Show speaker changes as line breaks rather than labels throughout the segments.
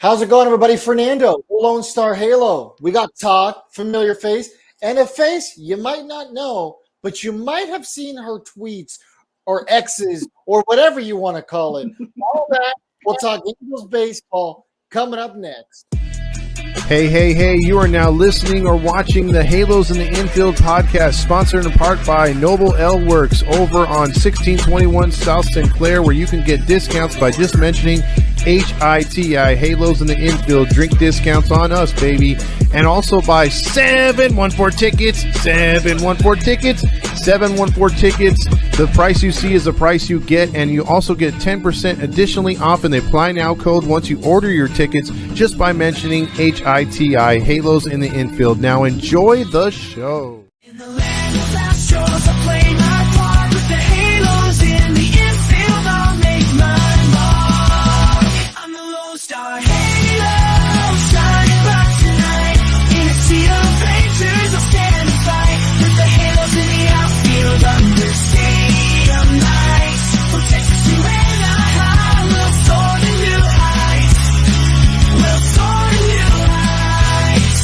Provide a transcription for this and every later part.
How's it going, everybody? Fernando, Lone Star Halo. We got Todd, familiar face, and a face you might not know, but you might have seen her tweets or X's or whatever you want to call it. All that, we'll talk Angels baseball coming up next.
Hey, you are now listening or watching the Halos in the Infield podcast, sponsored in part by Noble L Works over on 1621 South Sinclair, where you can get discounts by just mentioning HITI, Halos in the Infield, drink discounts on us, baby. And also by 714 Tickets, 714 Tickets, 714 Tickets. The price you see is the price you get, and you also get 10% additionally off in the Apply Now code once you order your tickets just by mentioning HITI, Halos in the Infield. Now enjoy the show.
In the land of last shores, I play my part with the halos in the infield. I'll make my mark. I'm the Lone Star Halo, shining bright tonight. In a sea of rangers, I'll stand and fight with the halos in the outfield under stadium lights. From Texas to Anaheim, we'll soar to new heights. We'll soar to new heights.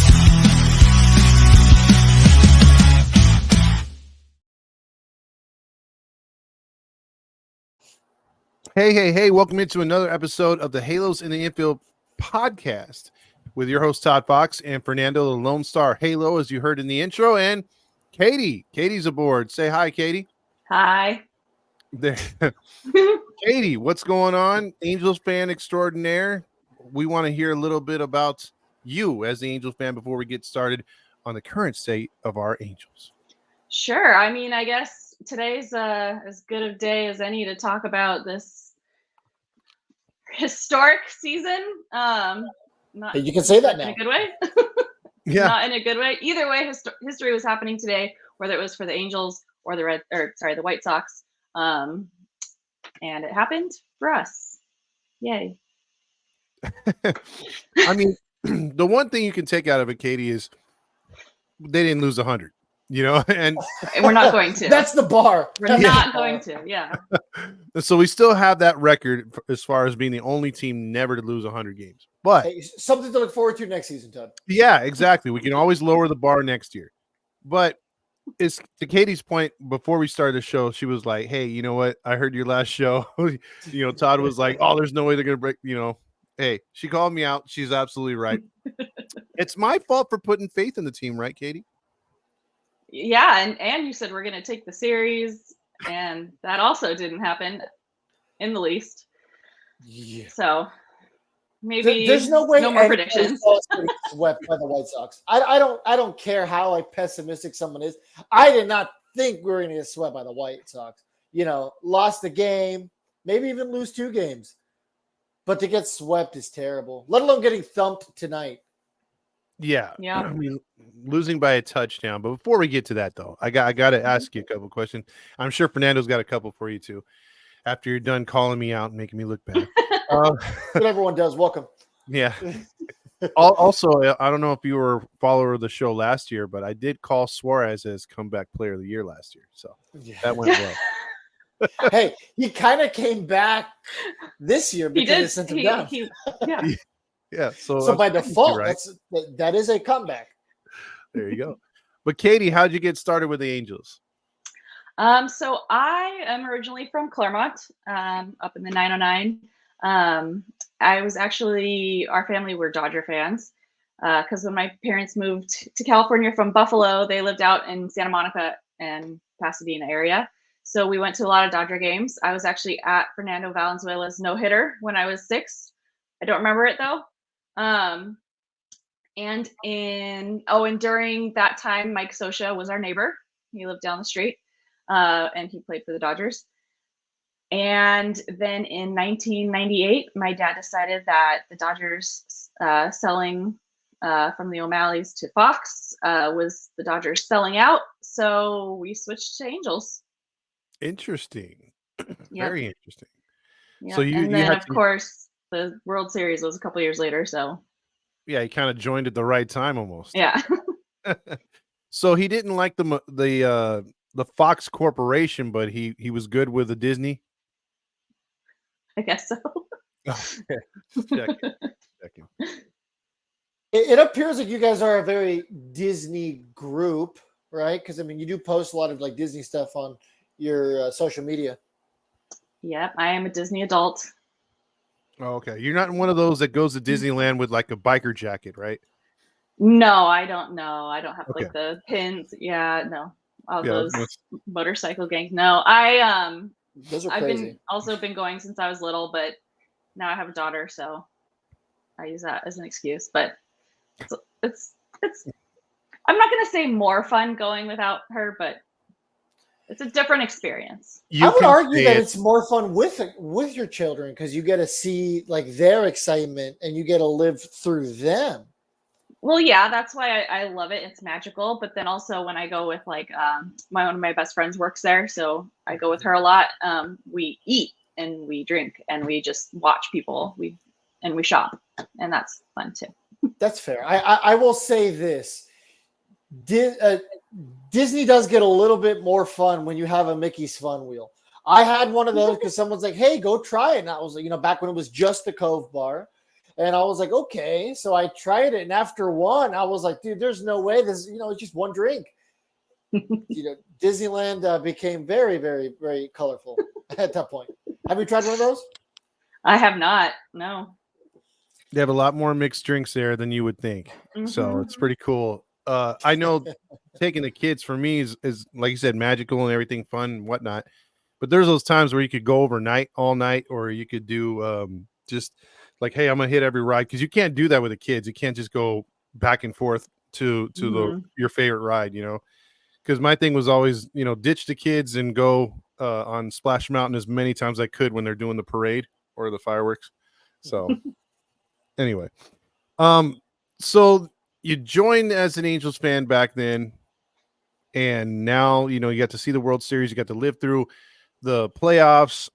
Hey, welcome into another episode of the Halos in the Infield podcast with your host Todd Fox and Fernando the Lone Star Halo, as you heard in the intro, and Katie's aboard. Say hi, Katie.
Hi.
There. Katie, what's going on? Angels fan extraordinaire. We want to hear a little bit about you as the Angels fan before we get started on the current state of our Angels.
Sure. I mean, I guess today's as good a day as any to talk about this historic season. Not
Hey, you can say that
in
now.
a good way.
Yeah.
Not in a good way. Either way, history was happening today, whether it was for the Angels or the White Sox. And it happened for us. Yay.
I mean, the one thing you can take out of it, Katie, is they didn't lose 100, and
And we're not going to.
That's the bar.
We're
That's
not
the bar.
going to. Yeah.
so we still have that record as far as being the only team never to lose 100 games. But
Hey, something to look forward to next season, Todd.
yeah, exactly. We can always lower the bar next year. But it's to Katie's point, before we started the show, she was like, hey, you know what? I heard your last show. Todd was like, oh, there's no way they're going to break, Hey, she called me out. She's absolutely right. It's my fault for putting faith in the team, right, Katie?
Yeah, and you said we're going to take the series, and that also didn't happen in the least.
Yeah.
So maybe
There's no way
no more
anybody
predictions.
else can get swept by the White Sox. I don't care how pessimistic someone is. I did not think we were going to get swept by the White Sox. Lost the game, maybe even lose 2 games. But to get swept is terrible, let alone getting thumped tonight.
Yeah.
Yeah.
I mean, losing by a touchdown. But before we get to that, though, I got to ask you a couple questions. I'm sure Fernando's got a couple for you, too, after you're done calling me out and making me look bad.
What everyone does. Welcome.
Yeah. Also, I don't know if you were a follower of the show last year, but I did call Suarez as comeback player of the year last year. So that went well.
Hey, he kind of came back this year
He
because they
did.
sent him down.
Yeah.
Yeah.
So by default,
right.
that is a comeback.
There you go. But Katie, how'd you get started with the Angels?
So I am originally from Claremont, up in the 909. I was actually, our family were Dodger fans, because when my parents moved to California from Buffalo, they lived out in Santa Monica and Pasadena area. So we went to a lot of Dodger games. I was actually at Fernando Valenzuela's no-hitter when I was 6. I don't remember it though. And during that time, Mike Scioscia was our neighbor. He lived down the street, and he played for the Dodgers. And then in 1998, my dad decided that the Dodgers selling from the O'Malleys to Fox was the Dodgers selling out. So we switched to Angels.
Interesting.
Yep.
Very interesting.
Yep.
So you
and then,
had
of course, the World Series was a couple years later. So
yeah, he kind of joined at the right time almost.
yeah.
So he didn't like the Fox Corporation, but he was good with the Disney.
I guess so.
Okay. Check. checking.
It appears like you guys are a very Disney group, right? Because I mean, you do post a lot of like Disney stuff on your social media.
Yep, I am a Disney adult.
Oh, okay. You're not one of those that goes to Disneyland with like a biker jacket, right?
No, I don't know. I don't have
Okay.
like the pins. Yeah, no. All
Yeah,
those motorcycle gangs. No,
Those are
I've
crazy.
been going since I was little, but now I have a daughter, so I use that as an excuse. But it's I'm not gonna say more fun going without her, but it's a different experience.
You
I would
can
argue
say
that
it.
it's more fun with your children because you get to see like their excitement and you get to live through them.
Well, yeah, that's why I love it. It's magical. But then also when I go with like one of my best friends works there, so I go with her a lot. We eat and we drink and we just watch people. We shop, and that's fun too.
That's fair. I will say this. Disney does get a little bit more fun when you have a Mickey's Fun Wheel. I had one of those because someone's like, "Hey, go try it." And I was like, back when it was just the Cove Bar. And I was like, okay. So I tried it. And after one, I was like, dude, there's no way this, it's just one drink. Disneyland became very, very, very colorful at that point. Have you tried one of those?
I have not. No.
They have a lot more mixed drinks there than you would think. So it's pretty cool. I know taking the kids for me is like you said, magical and everything fun and whatnot. But there's those times where you could go overnight, all night, or you could do just like, hey, I'm gonna hit every ride because you can't do that with the kids. You can't just go back and forth to your favorite ride, Because my thing was always, ditch the kids and go on Splash Mountain as many times as I could when they're doing the parade or the fireworks. So anyway, so you joined as an Angels fan back then, and now you got to see the World Series. You got to live through the playoffs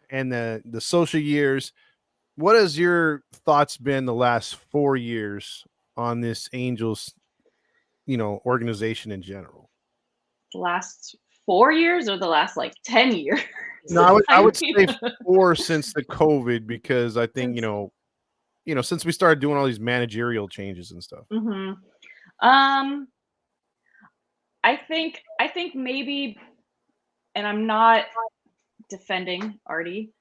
and the social years. What has your thoughts been the last 4 years on this Angels, organization in general?
The last 4 years or the last like 10 years?
No, I would say 4 since the COVID, because I think, since we started doing all these managerial changes and stuff.
I think maybe, and I'm not defending Artie,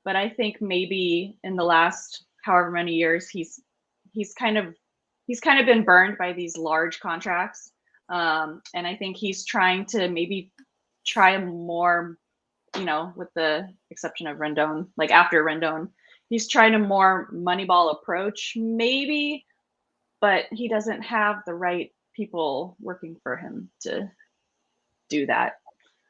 but I think maybe in the last however many years he's kind of been burned by these large contracts, and I think he's trying to maybe try more, with the exception of Rendon, like after Rendon, he's trying a more Moneyball approach maybe, but he doesn't have the right people working for him to do that.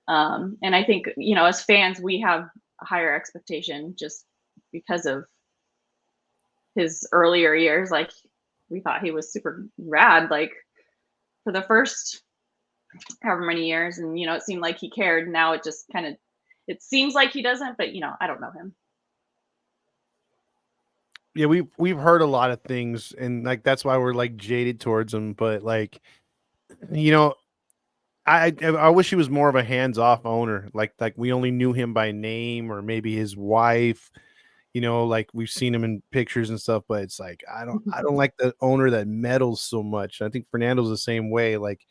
And I think, as fans, we have a higher expectation just because of his earlier years. Like, we thought he was super rad, like for the first however many years. And, it seemed like he cared. Now it just it seems like he doesn't, but I don't know him.
Yeah, we've heard a lot of things, and like that's why we're like jaded towards him. But like, I wish he was more of a hands-off owner. Like we only knew him by name, or maybe his wife. Like we've seen him in pictures and stuff. But it's like I don't like the owner that meddles so much. I think Fernando's the same way. Like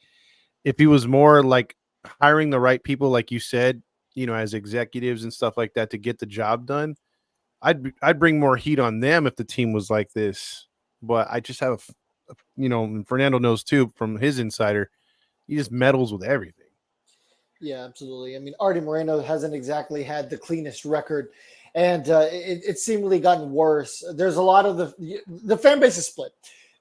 if he was more like hiring the right people, like you said, as executives and stuff like that to get the job done, I'd bring more heat on them if the team was like this. But I just have, and Fernando knows too from his insider, he just meddles with everything.
Yeah, absolutely. I mean, Artie Moreno hasn't exactly had the cleanest record, and it's seemingly gotten worse. There's a lot of the fan base is split.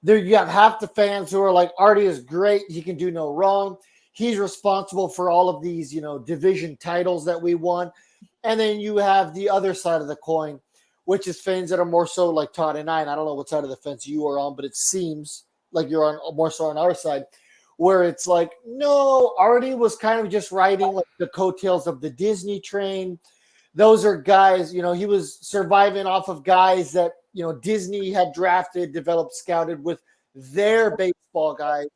There you have half the fans who are like, Artie is great. He can do no wrong. He's responsible for all of these, division titles that we won. And then you have the other side of the coin, which is fans that are more so like Todd and I don't know what side of the fence you are on, but it seems like you're on more so on our side, where it's like, no, Artie was kind of just riding like the coattails of the Disney train. Those are guys, he was surviving off of guys that, Disney had drafted, developed, scouted with their baseball guys.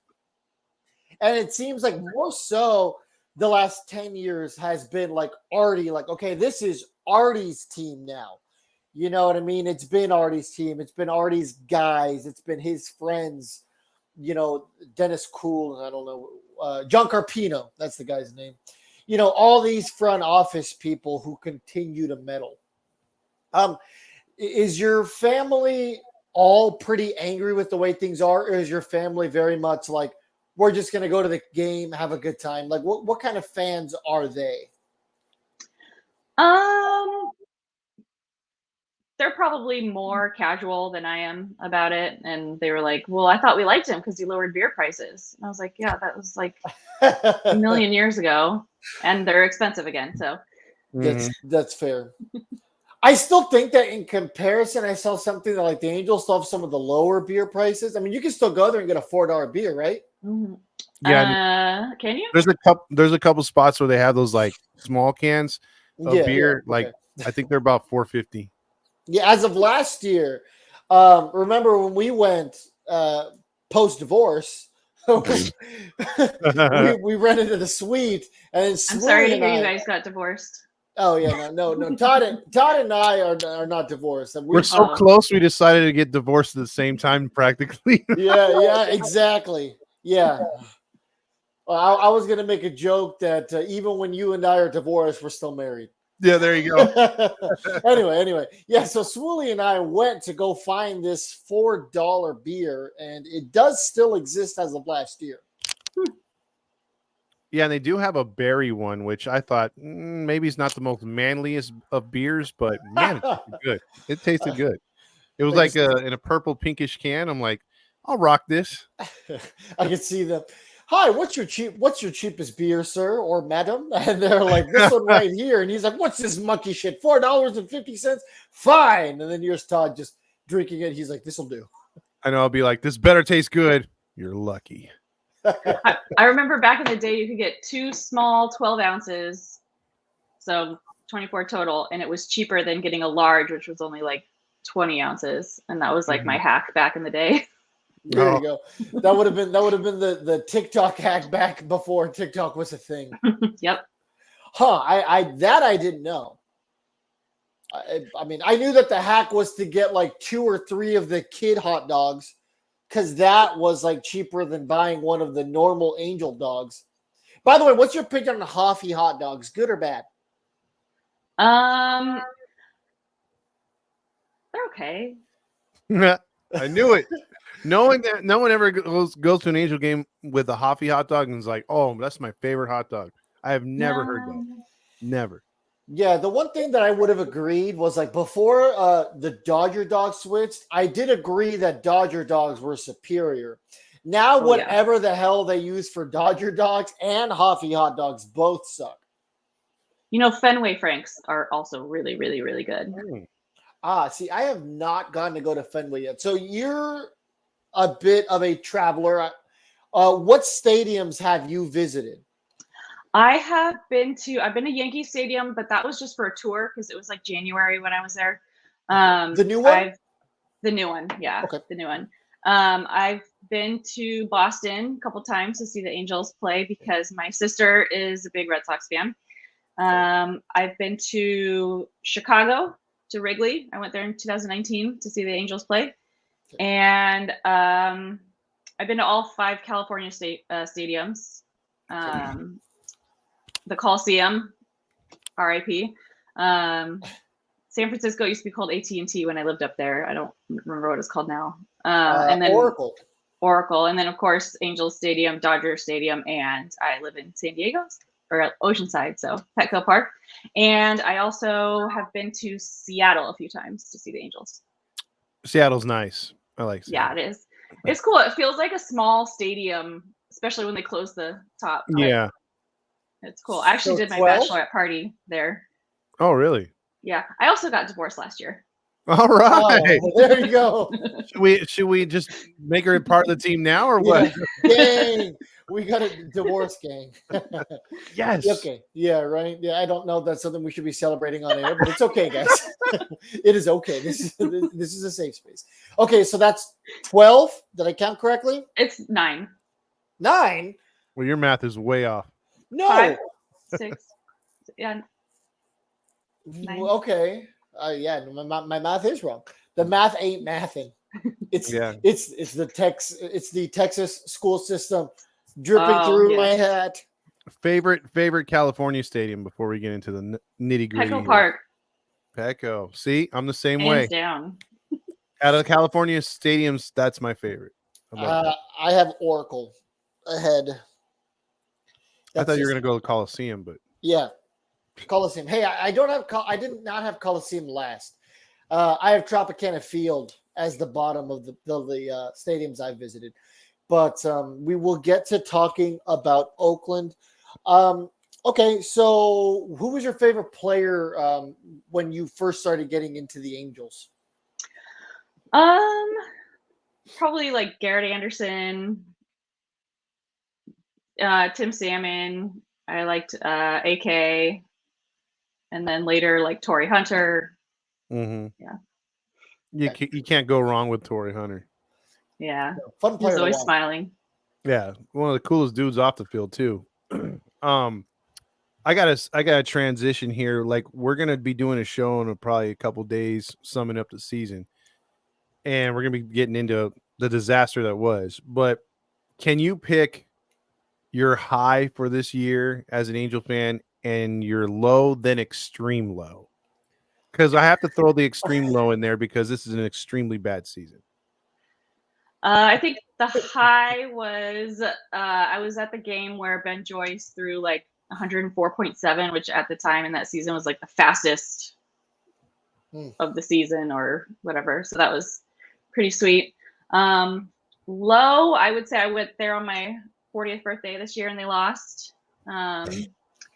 And it seems like more so the last 10 years has been like Artie, like, okay, this is Artie's team now. You know what I mean? It's been Artie's team. It's been Artie's guys. It's been his friends. You know, Dennis Cool. I don't know. John Carpino. That's the guy's name. You know, all these front office people who continue to meddle. Is your family all pretty angry with the way things are, or is your family very much like, we're just going to go to the game, have a good time? Like, what kind of fans are they?
They're probably more casual than I am about it, and they were like, "Well, I thought we liked him because he lowered beer prices." And I was like, "Yeah, that was like a million years ago, and they're expensive again." So
That's fair. I still think that in comparison, I saw something that like the Angels still have some of the lower beer prices. I mean, you can still go there and get a $4 beer, right?
Yeah.
Can you?
There's a couple spots where they have those like small cans of beer.
Yeah,
like
okay.
I think they're about $4.50.
Yeah, as of last year, remember when we went post divorce, we rented a suite, and then
I'm sorry to
Swooey
hear you
and
guys got divorced.
Oh yeah, no. Todd and I are not divorced. And
We're so
Oh.
close. We decided to get divorced at the same time, practically.
yeah, exactly. Yeah. Well, I was gonna make a joke that even when you and I are divorced, we're still married.
Yeah, there you go.
anyway, yeah. So Swooey and I went to go find this $4 beer, and it does still exist as of last year.
Yeah, and they do have a berry one, which I thought maybe it's not the most manliest of beers, but man, it tasted good. It tasted good. It was like in a purple pinkish can. I'm like, I'll rock this.
I can see them. Hi, what's your cheapest beer, sir or madam? And they're like, this one right here. And he's like, what's this monkey shit? $4.50? Fine. And then here's Todd just drinking it. He's like, this'll do.
I know. I'll be like, this better taste good. You're lucky.
I remember back in the day, you could get 2 small 12 ounces, so 24 total, and it was cheaper than getting a large, which was only like 20 ounces, and that was like my hack back in the day.
There you go. That would have been the TikTok hack back before TikTok was a thing.
Yep.
Huh? I didn't know. I mean, I knew that the hack was to get like 2 or 3 of the kid hot dogs, because that was like cheaper than buying one of the normal Angel dogs. By the way, what's your opinion on Hoffy hot dogs? Good or bad?
They're okay.
I knew it. Knowing that no one ever goes to an Angel game with a Hoffy hot dog and is like, oh, that's my favorite hot dog. I have never heard that. Never.
Yeah, the one thing that I would have agreed was like before the Dodger dog switched, I did agree that Dodger dogs were superior. Now, whatever the hell they use for Dodger dogs and Hoffy hot dogs both suck.
You know, Fenway Franks are also really, really, really good.
See, I have not gotten to go to Fenway yet. So you're a bit of a traveler. What stadiums have you visited?
I've been to Yankee Stadium, but that was just for a tour because it was like January when I was there.
The new one?
The new one, yeah.
Okay.
The new one. I've been to Boston a couple times to see the Angels play because my sister is a big Red Sox fan. I've been to Chicago, to Wrigley. I went there in 2019 to see the Angels play. And I've been to all 5 California stadiums. The Coliseum, RIP. San Francisco used to be called AT&T when I lived up there. I don't remember what it's called now. And then Oracle. And then, of course, Angels Stadium, Dodger Stadium, and I live in San Diego, or Oceanside, so Petco Park. And I also have been to Seattle a few times to see the Angels.
Seattle's nice. I like Seattle.
Yeah, it is. It's cool. It feels like a small stadium, especially when they close the top.
Yeah.
It's cool. I actually did my
12?
bachelorette party there.
Oh, really?
Yeah. I also got divorced last year.
All right.
Oh, there you go.
Should we just make her part of the team now or what?
Gang. We got a divorce gang.
Yes.
Okay. Yeah, right. Yeah, I don't know if that's something we should be celebrating on air, but it's okay, guys. It is okay. This is a safe space. Okay, so that's 12. Did I count correctly?
It's 9.
9?
Well, your math is way off.
No.
5, 6, yeah. 9.
Okay. Yeah, my math is wrong. The math ain't mathing. It's
Yeah.
it's the Texas school system dripping
Oh,
through
yeah.
my head.
Favorite California stadium before we get into the nitty gritty.
Petco Park,
Petco. See, I'm the same
hands
way.
down.
Out of the California stadiums, that's my favorite.
I have Oracle ahead.
I thought you were
just-
going to go to Coliseum, but
Yeah, Coliseum. Hey, I don't have. I did not have Coliseum last. I have Tropicana Field as the bottom of the stadiums I visited, but we will get to talking about Oakland. Okay, so who was your favorite player when you first started getting into the Angels?
Probably like Garrett Anderson, Tim Salmon. I liked AK, and then later like Torrey Hunter.
yeah,
Okay.
you can't go wrong with Torrey Hunter.
Yeah,
Fun player.
he's
to
always
watch.
smiling.
Yeah, one of the coolest dudes off the field too. I gotta transition here. Like we're gonna be doing a show in probably a couple days, summing up the season, and we're gonna be getting into the disaster that was. But can you pick your high for this year as an Angel fan and your low, then extreme low? Because I have to throw the extreme low in there because this is an extremely bad season.
I think the high was I was at the game where Ben Joyce threw like 104.7, which at the time in that season was like the fastest of the season or whatever. So that was pretty sweet. Low, I would say I went there on my 40th birthday this year and they lost.
They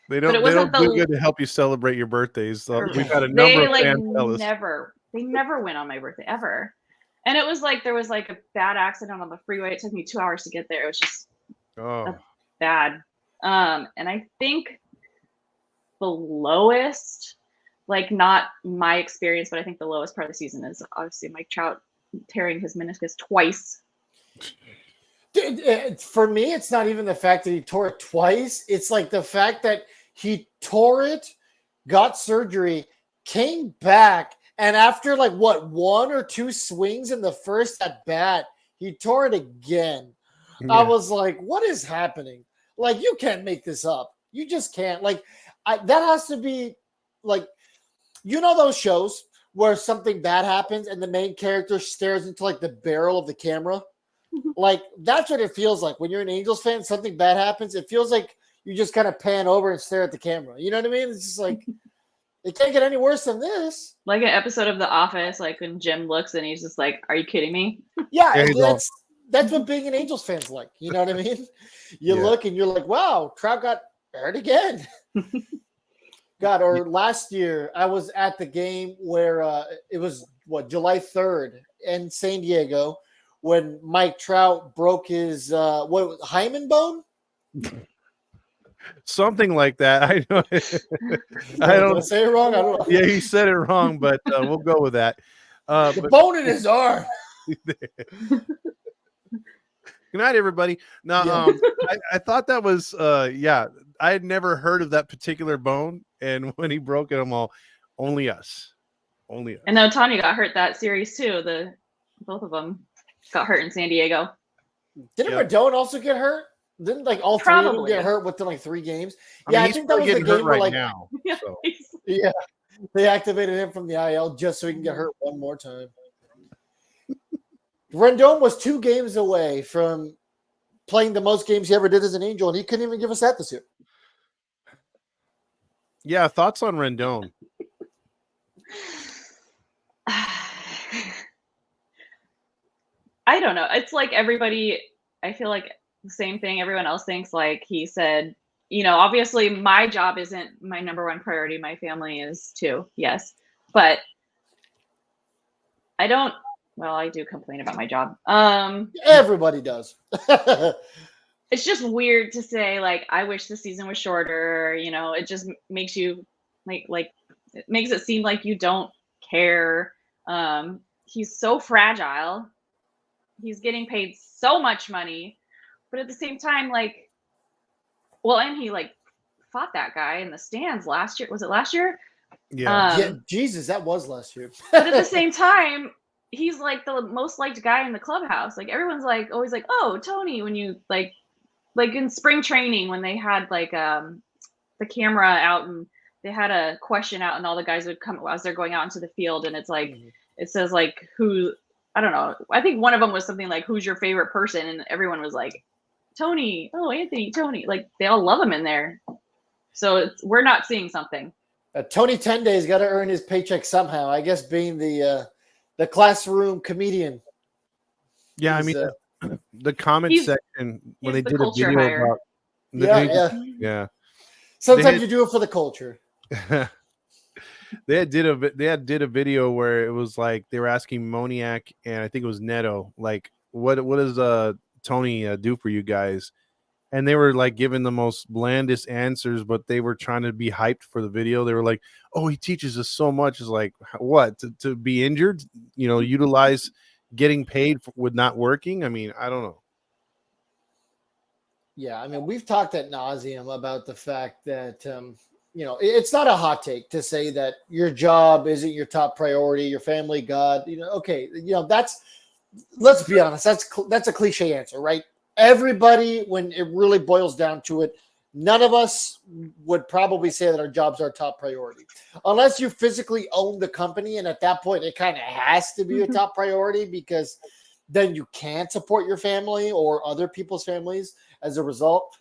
But it
don't
wasn't
do
the-
good to help you celebrate your birthdays. So we've had a number
They
of
like
fans tell us.
they never went on my birthday ever. And it was like there was like a bad accident on the freeway. It took me 2 hours to get there. It was just
Oh,
bad. And I think the lowest, like not my experience, but I think the lowest part of the season is obviously Mike Trout tearing his meniscus twice.
For me, it's not even the fact that he tore it twice. It's like the fact that he tore it, got surgery, came back, and after like what, 1 or 2 swings in the first at bat, he tore it again. I was like, what is happening? Like, you can't make this up. You just can't. Like, that has to be like, you know, those shows where something bad happens and the main character stares into like the barrel of the camera. Like, that's what it feels like when you're an Angels fan. Something bad happens. It feels like you just kind of pan over and stare at the camera. You know what I mean? It's just like, it can't get any worse than this.
Like an episode of The Office, like when Jim looks and he's just like, "Are you kidding me?"
Yeah,
There you go.
that's what being an Angels fan's like. You know what I mean? You
Yeah.
look and you're like, wow, Trout got hurt again. God, or last year I was at the game where it was July 3rd in San Diego when Mike Trout broke his hymen bone.
something like that. I know. I
Did
don't.
say it wrong. I don't know.
Yeah, he said it wrong, but we'll go with that.
The
But
bone in his arm.
good night, everybody. No,
Yeah.
I thought that was yeah. I had never heard of that particular bone, and when he broke it, I'm all only us. Only us.
And then Tanya got hurt that series too. Both of them got hurt in San Diego.
Didn't
Yep.
Rodon also get hurt? Didn't like all three of them
Probably.
get hurt within like 3 games?
I
Yeah,
mean,
I
he's
think that
probably
was the
getting hurt
game where
right
like
now.
Yeah.
So.
yeah, they activated him from the IL just so he can get hurt one more time. Rendon was 2 games away from playing the most games he ever did as an Angel, and he couldn't even give us that this year.
Yeah, thoughts on Rendon?
I don't know. It's like everybody, I feel like the same thing everyone else thinks. Like he said, you know, obviously my job isn't my number one priority. My family is too, yes. But I don't, well, I do complain about my job.
Everybody does.
It's just weird to say, like, I wish the season was shorter. You know, it just makes you like it makes it seem like you don't care. He's so fragile. He's getting paid so much money, but at the same time, like, well, and he like fought that guy in the stands last year. Was it last year
Yeah.
Yeah, Jesus, that was last year.
But at the same time, he's like the most liked guy in the clubhouse. Like everyone's like always like, oh, Tony, when you like in spring training when they had like the camera out and they had a question out and all the guys would come as they're going out into the field and it's like it says like who I don't know. I think one of them was something like who's your favorite person and everyone was like Tony, oh Anthony, Tony. Like they all love him in there. So we're not seeing something.
Tony Tenday's got to earn his paycheck somehow. I guess being the classroom comedian.
Yeah, I
He's,
mean, the comment section when they
the
did a
culture
video
hire.
about
Yeah. Sometimes
They had-
you do it for the culture.
they did a video where it was like they were asking Moniak and I think it was Neto like what does Tony do for you guys, and they were like giving the most blandest answers, but they were trying to be hyped for the video. They were like, oh, he teaches us so much. It's like what to be injured, utilize getting paid with not working. I mean, I don't know.
Yeah, I mean, we've talked at nauseum about the fact that it's not a hot take to say that your job isn't your top priority, your family, God. Okay, that's, let's be honest, that's a cliche answer, right? Everybody, when it really boils down to it, none of us would probably say that our jobs are top priority, unless you physically own the company, and at that point, it kind of has to be your top priority because then you can't support your family or other people's families. As a result,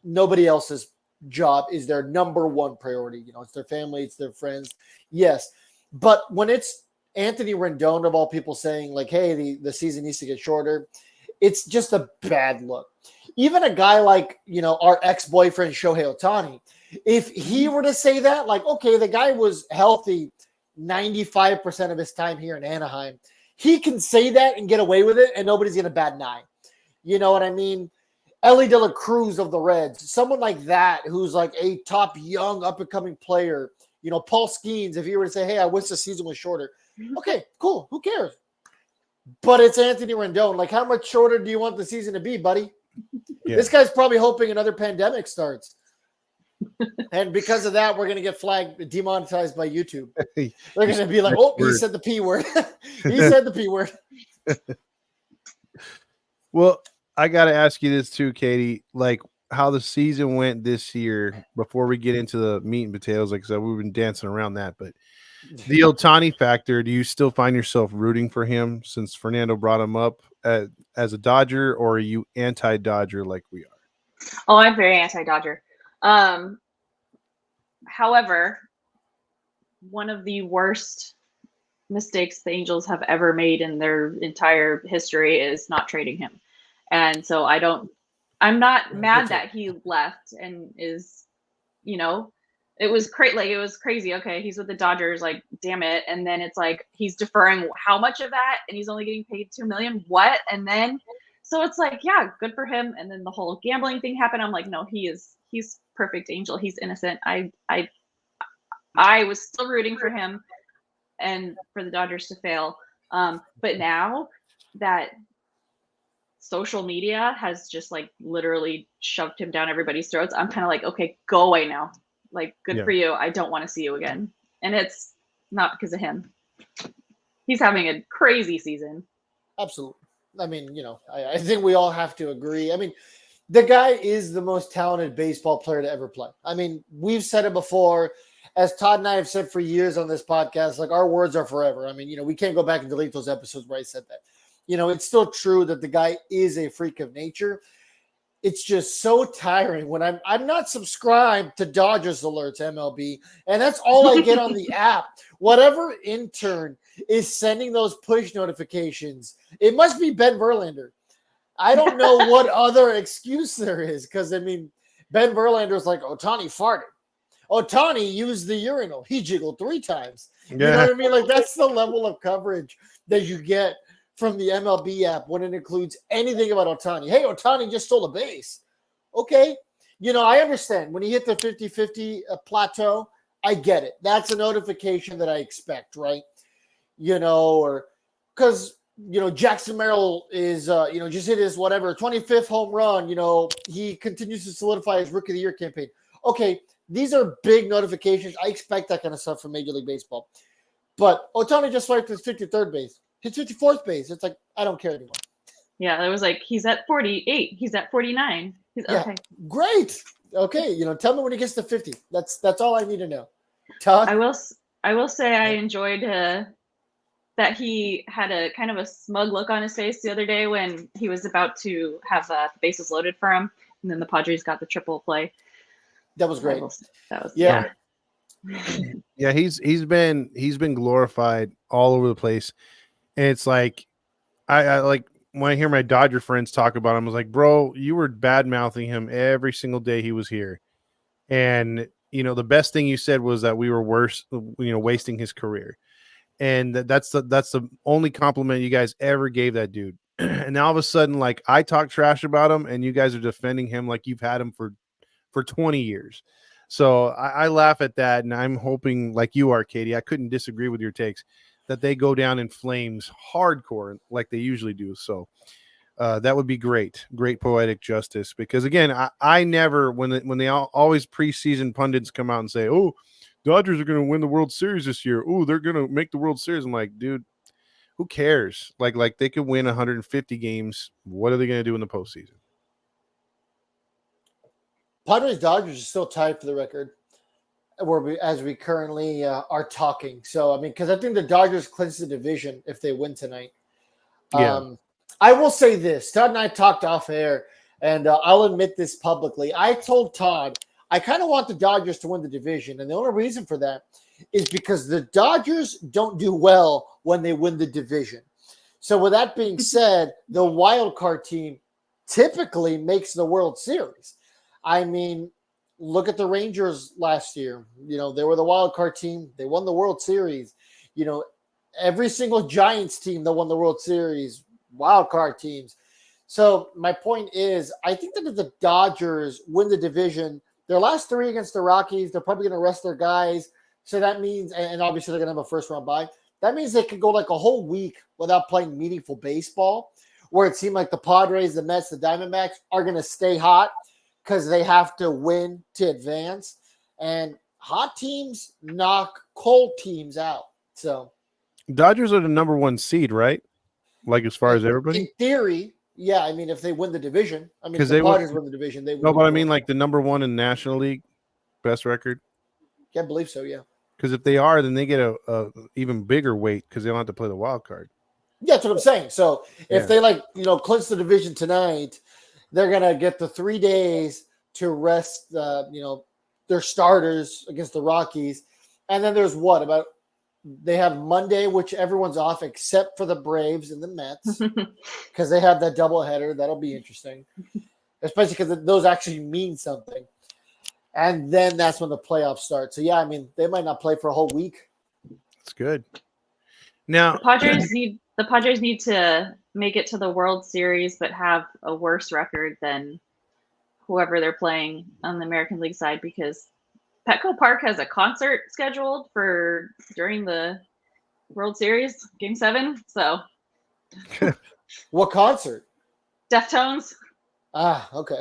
nobody else's job is their number one priority. It's their family, it's their friends. Yes. But when it's Anthony Rendon, of all people, saying like, hey, the season needs to get shorter, it's just a bad look. Even a guy like, our ex-boyfriend Shohei Ohtani, if he were to say that, like, okay, the guy was healthy 95% of his time here in Anaheim, he can say that and get away with it and nobody's going to bat an eye. You know what I mean? Ellie De La Cruz of the Reds, someone like that who's like a top young up-and-coming player. Paul Skeens, if he were to say, hey, I wish the season was shorter. Okay, cool. Who cares? But it's Anthony Rendon. Like, how much shorter do you want the season to be, buddy?
Yeah.
This guy's probably hoping another pandemic starts. And because of that, we're going to get flagged, demonetized by YouTube. They're going to be like, oh, he said the P word. He said the P word.
Well, I got to ask you this too, Katie, like how the season went this year before we get into the meat and potatoes. Like I said, we've been dancing around that, but the Ohtani factor, do you still find yourself rooting for him since Fernando brought him up as a Dodger, or are you anti-Dodger like we are?
Oh, I'm very anti-Dodger. However, one of the worst mistakes the Angels have ever made in their entire history is not trading him. And so I'm not mad that he left and is, it was crazy. Okay, he's with the Dodgers, like, damn it. And then it's like he's deferring how much of that, and he's only getting paid $2 million. What? And then so it's like, yeah, good for him. And then the whole gambling thing happened. I'm like, no, he's perfect Angel. He's innocent. I was still rooting for him and for the Dodgers to fail. But now that social media has just like literally shoved him down everybody's throats, I'm kind of like, okay, go away now. Like, good for you. I don't want to see you again. And it's not because of him. He's having a crazy season.
Absolutely. I mean, I think we all have to agree. I mean, the guy is the most talented baseball player to ever play. I mean, we've said it before. As Todd and I have said for years on this podcast, like, our words are forever. I mean, we can't go back and delete those episodes where I said that. It's still true that the guy is a freak of nature. It's just so tiring when I'm not subscribed to Dodgers Alerts MLB, and that's all I get on the app. Whatever intern is sending those push notifications, it must be Ben Verlander. I don't know what other excuse there is, because, I mean, Ben Verlander's like, Ohtani farted. Ohtani used the urinal. He jiggled 3 times. You know what I mean? Like, that's the level of coverage that you get from the MLB app when it includes anything about Ohtani. Hey, Ohtani just stole a base. Okay. I understand when he hit the 50-50 plateau, I get it. That's a notification that I expect, right? Or because, Jackson Merrill is, just hit his 25th home run. He continues to solidify his Rookie of the Year campaign. Okay, these are big notifications. I expect that kind of stuff from Major League Baseball. But Otani just swiped his 53rd base, his 54th base. It's like, I don't care anymore.
Yeah, it was like he's at 48, he's at 49. He's
Yeah.
okay.
Great. Okay, tell me when he gets to 50. That's all I need to know. Todd?
I will say I enjoyed that he had a kind of a smug look on his face the other day when he was about to have the bases loaded for him, and then the Padres got the triple play.
That was great.
That was
Yeah.
Yeah, he's been glorified all over the place. And it's like I like when I hear my Dodger friends talk about him, I was like, bro, you were bad mouthing him every single day he was here. And the best thing you said was that we were wasting his career. And that's the only compliment you guys ever gave that dude. And now all of a sudden, like, I talk trash about him and you guys are defending him like you've had him for 20 years. So I laugh at that, and I'm hoping, like you are, Katie, I couldn't disagree with your takes, that they go down in flames hardcore like they usually do. So that would be great poetic justice, because again, I never, when they always preseason pundits come out and say, oh, Dodgers are going to win the World Series this year. Oh, they're going to make the World Series. I'm like, dude, who cares? Like they could win 150 games. What are they going to do in the postseason?
Padres Dodgers are still tied for the record, as we currently are talking. So, I mean, because I think the Dodgers clinch the division if they win tonight.
Yeah.
I will say this. Todd and I talked off air, and I'll admit this publicly. I told Todd I kind of want the Dodgers to win the division, and the only reason for that is because the Dodgers don't do well when they win the division. So with that being said, the wild card team typically makes the World Series. I mean, look at the Rangers last year. They were the wild card team. They won the World Series. Every single Giants team that won the World Series, wild card teams. So my point is, I think that if the Dodgers win the division, their last 3 against the Rockies, they're probably going to rest their guys. So that means, and obviously they're going to have a first-round bye. That means they could go like a whole week without playing meaningful baseball, where it seemed like the Padres, the Mets, the Diamondbacks are going to stay hot because they have to win to advance. And hot teams knock cold teams out. So
Dodgers are the number 1 seed, right? Like as far as everybody?
In theory, yeah. I mean, if they win the division, I mean, if
they
the Padres win the division, they
No, but I mean like the number 1 in National League best record.
Yeah, I believe so, yeah.
Because if they are, then they get a even bigger weight because they don't have to play the wild card.
Yeah, that's what I'm saying. So if they clinch the division tonight, they're gonna get the 3 days to rest, their starters against the Rockies, and then there's they have Monday, which everyone's off except for the Braves and the Mets, because they have that doubleheader. That'll be interesting, especially because those actually mean something. And then that's when the playoffs start. So, yeah, I mean, they might not play for a whole week.
That's good. Now,
the Padres need to make it to the World Series, but have a worse record than whoever they're playing on the American League side, because Petco Park has a concert scheduled for during the World Series, Game 7. So,
What concert?
Deftones.
Ah, okay.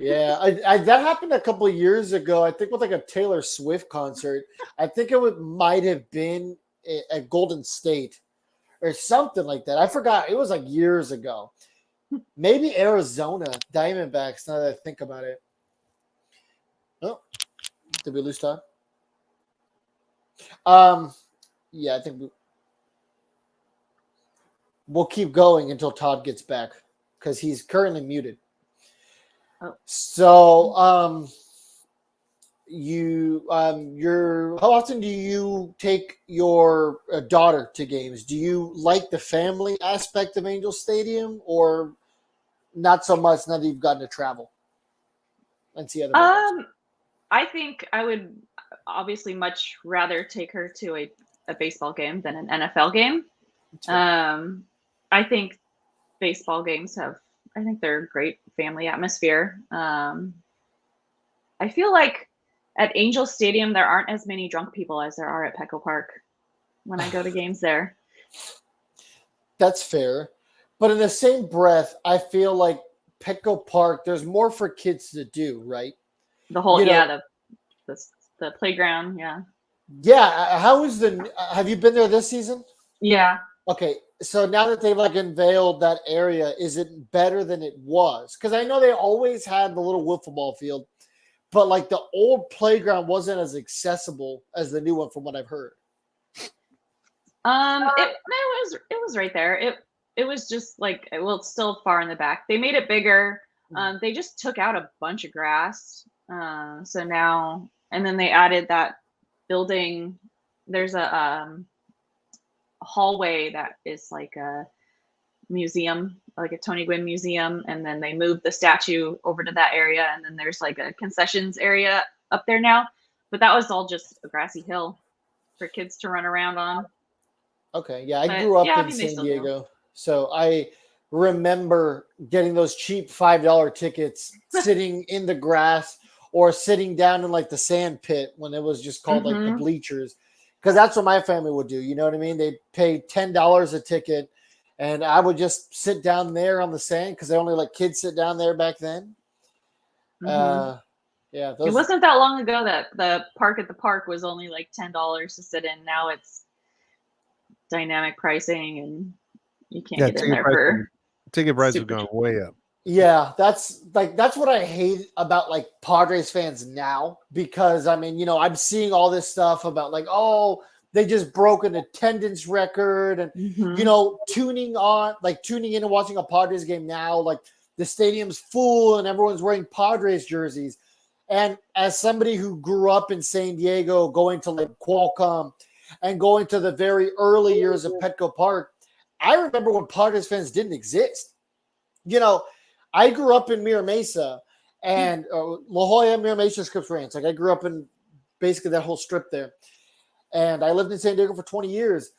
Yeah, that happened a couple of years ago. I think with like a Taylor Swift concert. I think might have been at Golden State or something like that. I forgot. It was like years ago. Maybe Arizona Diamondbacks. Now that I think about it. Oh, did we lose time? Yeah, I think we'll keep going until Todd gets back because he's currently muted. So, how often do you take your daughter to games? Do you like the family aspect of Angel Stadium, or not so much now that you've gotten to travel and see other games?
I think I would obviously much rather take her to a baseball game than an NFL game. I think baseball games I think they're great family atmosphere. I feel like at Angel Stadium, there aren't as many drunk people as there are at Petco Park when I go to games there.
That's fair. But in the same breath, I feel like Petco Park, there's more for kids to do, right?
The whole
You know-
the playground, yeah.
Yeah, how is have you been there this season?
Yeah.
Okay, so now that they've like unveiled that area, is it better than it was? Because I know they always had the little wiffle ball field, but like the old playground wasn't as accessible as the new one, from what I've heard.
It was right there. It was just like, well, it's still far in the back. They made it bigger. They just took out a bunch of grass. So now, and then they added that building. There's a hallway that is like a museum, like a Tony Gwynn museum, and then they moved the statue over to that area, and then there's like a concessions area up there now. But that was all just a grassy hill for kids to run around on.
Okay, yeah, I
But,
grew up
yeah, I
in
mean, they
San
still do.
Diego, so I remember getting those cheap $5 tickets, sitting in the grass or sitting down in like the sand pit when it was just called like the
Mhm.
bleachers, because that's what my family would do. You know what I mean? They'd pay $10 a ticket, and I would just sit down there on the sand because they only let kids sit down there back then.
Mhm.
Yeah,
It
those.
wasn't that long ago that the park at the park was only like $10 to sit in. Now it's dynamic pricing, and you can't
Yeah,
get in there for
ticket prices have
super
gone way up.
Yeah, that's what I hate about like Padres fans now, because I mean, I'm seeing all this stuff about like, oh, they just broke an attendance record, and
Mhm.
tuning in and watching a Padres game now, like the stadium's full and everyone's wearing Padres jerseys. And as somebody who grew up in San Diego, going to like Qualcomm and going to the very early years of Petco Park, I remember when Padres fans didn't exist. I grew up in Mira Mesa and La Jolla, Mira Mesa, Scripps Ranch. Like I grew up in basically that whole strip there. And I lived in San Diego for 20 years.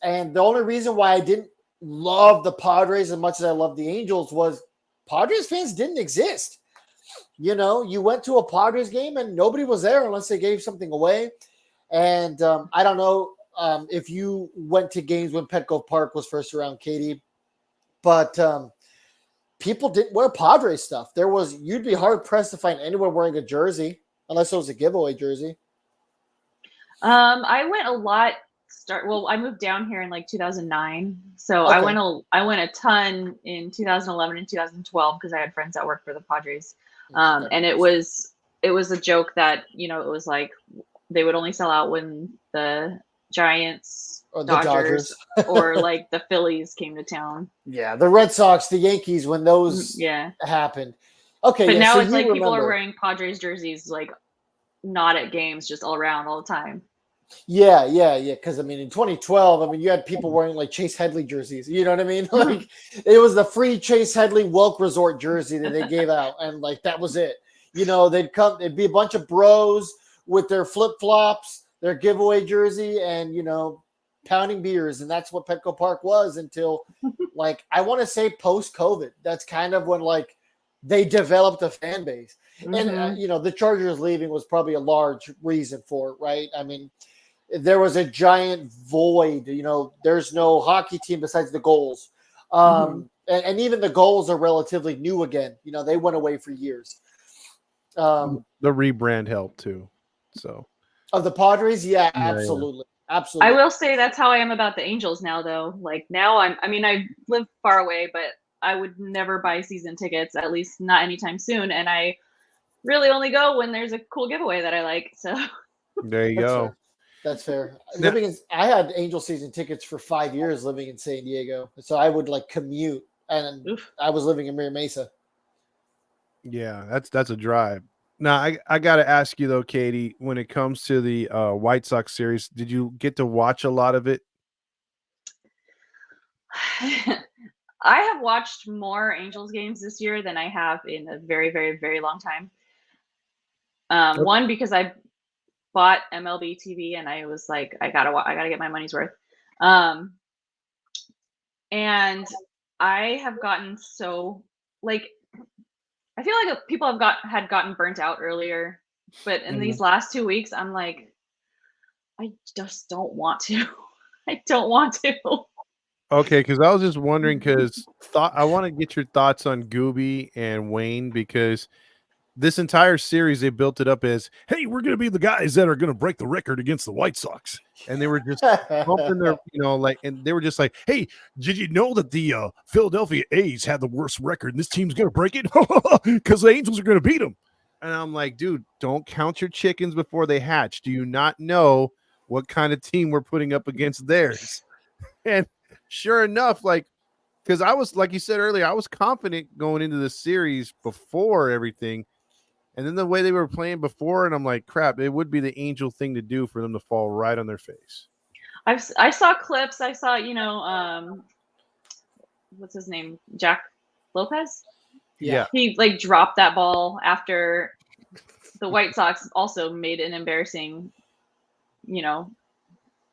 And the only reason why I didn't love the Padres as much as I loved the Angels was Padres fans didn't exist. You went to a Padres game and nobody was there unless they gave something away. And I don't know if you went to games when Petco Park was first around, Katie, but people didn't wear Padres stuff. You'd be hard pressed to find anyone wearing a jersey unless it was a giveaway jersey.
I went a lot. I moved down here in like 2009, so
Okay.
I went a ton in 2011 and 2012 because I had friends that worked for the Padres. And it was a joke that it was like they would only sell out when the Giants,
Or the
Dodgers, or like the Phillies came to town.
Yeah, the Red Sox, the Yankees, when those
Yeah,
happened. Okay,
but
yeah,
now
so
it's
you
like people are
remember.
wearing Padres jerseys, like not at games, just all around all the time.
Yeah. Because I mean, in 2012, you had people wearing like Chase Headley jerseys. You know what I mean? Like it was the free Chase Headley Welk Resort jersey that they gave out, and like that was it. It'd be a bunch of bros with their flip flops, their giveaway jersey, and pounding beers, and that's what Petco Park was until like I want to say post COVID. That's kind of when like they developed a fan base, and the Chargers leaving was probably a large reason for it, right? I mean, there was a giant void. There's no hockey team besides the Goals, and even the Goals are relatively new again. They went away for years.
The rebrand helped too. So
Of the Padres, yeah,
Yeah.
absolutely.
I will say that's how I am about the Angels now, though. Like now, I live far away, but I would never buy season tickets, at least not anytime soon. And I really only go when there's a cool giveaway that I like. So
there you
That's
go.
fair. That's fair.
Now-
I had Angel season tickets for 5 years living in San Diego, so I would like commute, and
Oof.
I was living in Mira Mesa.
Yeah, that's a drive. Now I got to ask you though, Katie, when it comes to the White Sox series, did you get to watch a lot of it?
I have watched more Angels games this year than I have in a very, very, very long time. One, because I bought MLB TV and I was like, I gotta get my money's worth. And I have gotten so like, I feel like people had gotten burnt out earlier, but in these last 2 weeks, I'm like, I just don't want to. I don't want to.
Okay, because I was just wondering I want to get your thoughts on Gooby and Wayne because this entire series they built it up as, hey, we're going to be the guys that are going to break the record against the White Sox, and they were just pumping their, and they were just like, hey, did you know that the Philadelphia A's had the worst record and this team's going to break it because the Angels are going to beat them? And I'm like, dude, don't count your chickens before they hatch. Do you not know what kind of team we're putting up against theirs? And sure enough, like, because I was, like you said earlier, I was confident going into the series before everything. And then the way they were playing before, and I'm like, crap, it would be the Angel thing to do for them to fall right on their face.
I saw clips. I saw, what's his name? Jack Lopez?
Yeah.
He like dropped that ball after the White Sox also made an embarrassing,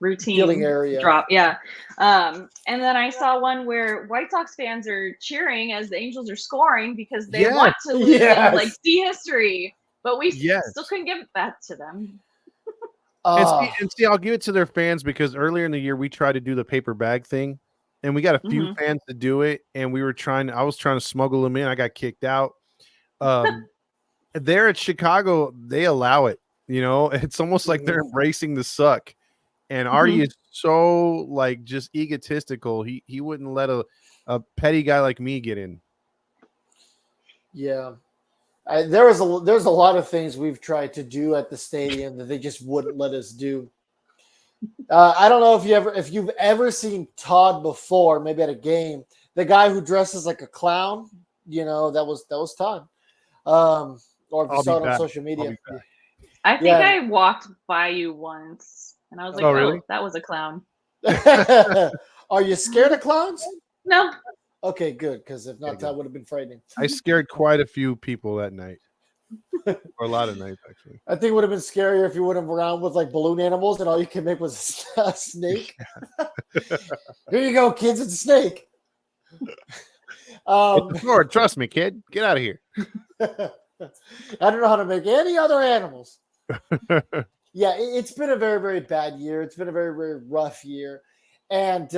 routine
Fielding area.
drop. Yeah. And then I saw one where White Sox fans are cheering as the Angels are scoring because they
Yes.
want to lose and like see history, but we
Yes.
still couldn't give that to them.
And see, I'll give it to their fans because earlier in the year we tried to do the paper bag thing, and we got a few fans to do it, and I was trying to smuggle them in. I got kicked out. There at Chicago, they allow it. It's almost like they're embracing the suck. And Artie is so like just egotistical. He wouldn't let a petty guy like me get in.
Yeah. There's a lot of things we've tried to do at the stadium that they just wouldn't let us do. I don't know if you've ever seen Todd before, maybe at a game. The guy who dresses like a clown, that was Todd. Or if you saw it on social media.
I think I walked by you once and I was like,
oh, really?
That was a clown.
Are you scared of clowns?
No.
Okay, good, because if not, that would have been frightening.
I scared quite a few people that night. Or a lot of nights, actually.
I think it would have been scarier if you went around with like balloon animals and all you could make was a snake. Here you go, kids, it's a snake.
It's the Lord, trust me, kid. Get out of here.
I don't know how to make any other animals. Yeah, it's been a very, very bad year. It's been a very, very rough year. And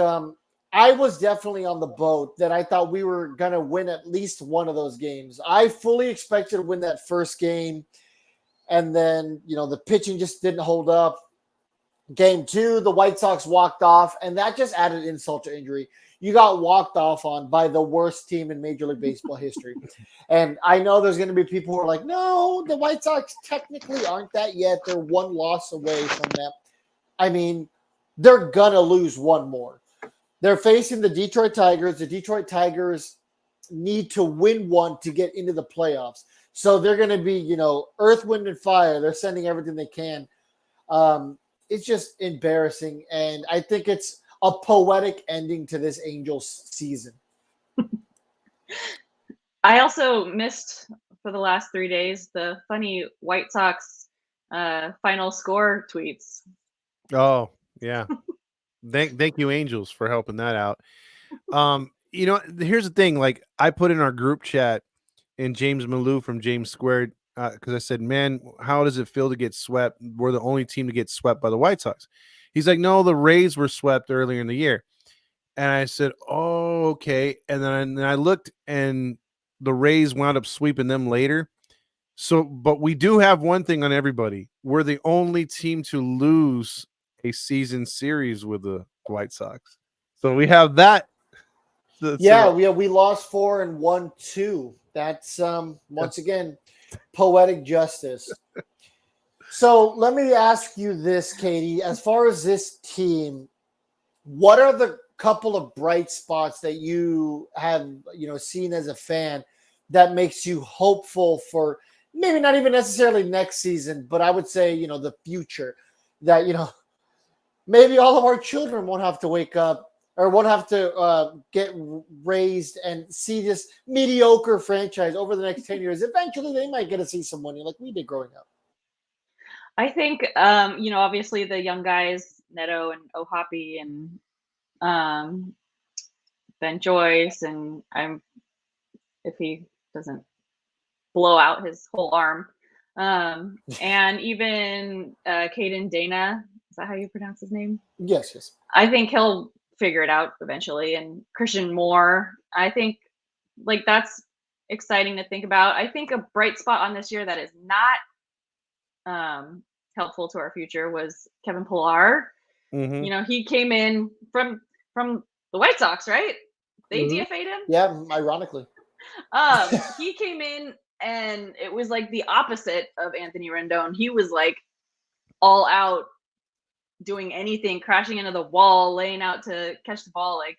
I was definitely on the boat that I thought we were going to win at least one of those games. I fully expected to win that first game. And then, the pitching just didn't hold up. Game 2, the White Sox walked off, and that just added insult to injury. You got walked off on by the worst team in Major League Baseball history. And I know there's going to be people who are like, no, the White Sox technically aren't that yet. They're one loss away from that. I mean, they're going to lose one more. They're facing the Detroit Tigers. The Detroit Tigers need to win one to get into the playoffs. So they're going to be, earth, wind, and fire. They're sending everything they can. It's just embarrassing. And I think it's a poetic ending to this Angels season.
I also missed for the last 3 days the funny White Sox final score tweets.
Oh, yeah. Thank you, Angels, for helping that out. Here's the thing. Like, I put in our group chat in James Malou from James Squared because I said, man, how does it feel to get swept? We're the only team to get swept by the White Sox. He's like, no, the Rays were swept earlier in the year. And I said, oh, okay. And then I looked, and the Rays wound up sweeping them later. So, but we do have one thing on everybody. We're the only team to lose a season series with the White Sox. So we have that.
We lost 4 and won 2. That's once again poetic justice. So let me ask you this, Katie. As far as this team, what are the couple of bright spots that you have seen as a fan that makes you hopeful for maybe not even necessarily next season, but I would say the future, that maybe all of our children won't have to wake up or won't have to get raised and see this mediocre franchise over the next 10 years. Eventually, they might get to see some money like we did growing up.
I think, obviously the young guys, Neto and O'Hoppe and Ben Joyce, and if he doesn't blow out his whole arm, and even Caden Dana, is that how you pronounce his name?
Yes.
I think he'll figure it out eventually. And Christian Moore, I think like that's exciting to think about. I think a bright spot on this year that is not helpful to our future was Kevin Pillar.
Mhm.
You know, he came in from the White Sox, right? They
Mhm.
DFA'd him.
Yeah, ironically.
He came in and it was like the opposite of Anthony Rendon. He was like all out doing anything, crashing into the wall, laying out to catch the ball. Like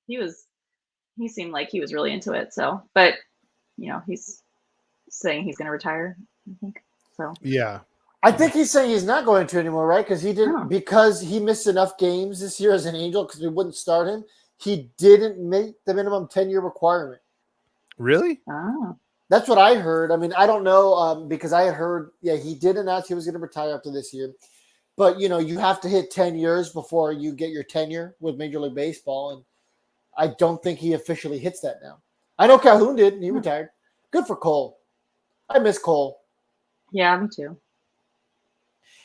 he seemed like he was really into it. So, but you know, he's saying he's going to retire, I think. So,
Yeah.
I think he's saying he's not going to anymore, right? Because he didn't
Oh.
because he missed enough games this year as an Angel because we wouldn't start him. He didn't make the minimum 10-year requirement.
Really?
oh,
That's what I heard. I mean, I don't know because I had heard, he did announce he was going to retire after this year. But, you know, you have to hit 10 years before you get your tenure with Major League Baseball. And I don't think he officially hits that now. I know Calhoun did, and he retired. Good for Cole. I miss Cole.
yeah, me too.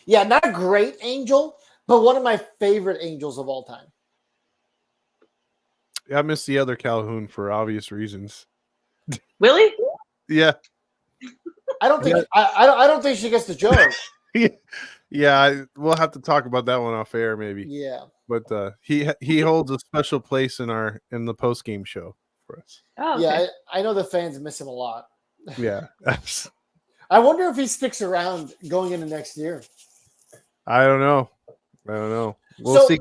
Yeah, not a great Angel, but one of my favorite Angels of all time.
I miss the other Calhoun for obvious reasons.
Willie?
Yeah.
I don't think I don't think she gets the joke.
Yeah, we'll have to talk about that one off air maybe.
Yeah.
But he holds a special place in the post game show for us.
Oh, okay.
Yeah, I know the fans miss him a lot.
Yeah.
I wonder if he sticks around going into next year.
I don't know. We'll
So-
see.